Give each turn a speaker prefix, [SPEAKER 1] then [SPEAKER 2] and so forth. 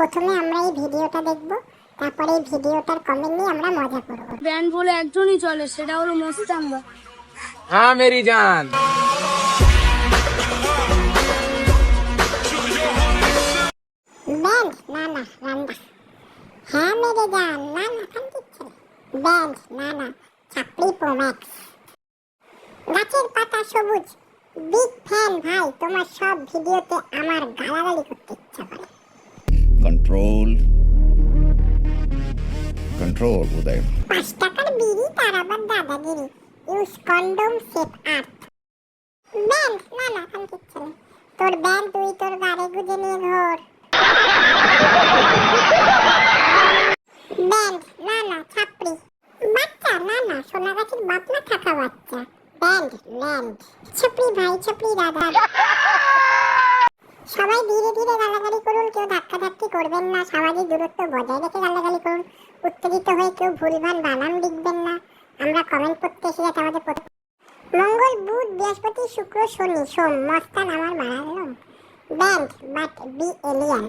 [SPEAKER 1] প্রথমে আমরা এই ভিডিওটা দেখব, তারপরে এই ভিডিওটার কমেন্ট নিয়ে আমরা মজা করব।
[SPEAKER 2] ব্যান্ড বলে একজনই চলে, সেটা হলো মোস্তাঙ্গা।
[SPEAKER 3] हाँ मेरी जान।
[SPEAKER 1] ব্যান্ড না না রান্না। হ্যাঁ মেরে জান না না কান্দির ছেলে। ব্যান্ড না না চাপড়ি প্রোম্যাক্স। গাছের পাতা সবুজ, বিগ ফ্যান ভাই, তোমার সব ভিডিওতে আমার গালাগালি করতে ইচ্ছা করে।
[SPEAKER 4] कंट्रोल कंट्रोल उदय
[SPEAKER 1] 5 টাকার বিড়ি তার আবার দাদাগিরি। Use condom save earth. ব্যান্ড না না কান্দির ছেলে। তোর ব্যান্ড তুই তোর গাড়ি গুজে নিয়ে ঘোর। ব্যান্ড না না ছাপড়ি। বাচ্চা না না সোনাগাছির বাপ না থাকা বাচ্চা। Band land. ছাপড়ি ভাই ছাপড়ি দাদা। সবাই ধীরে ধীরে গালাগালি করুন, কেউ ধাক্কাধাক্কি করবেন না, সামাজিক দূরত্ব বজায় রেখে গালাগালি করুন। উত্তেজিত হয়ে কেউ ভুলভাল বানান লিখবেন না। আমরা কমেন্ট করতে এসে যাতে আমাদের মঙ্গল বুধ বৃহস্পতি শুক্র শনি সোম মস্তান আমার বানালাম। Band but be alien.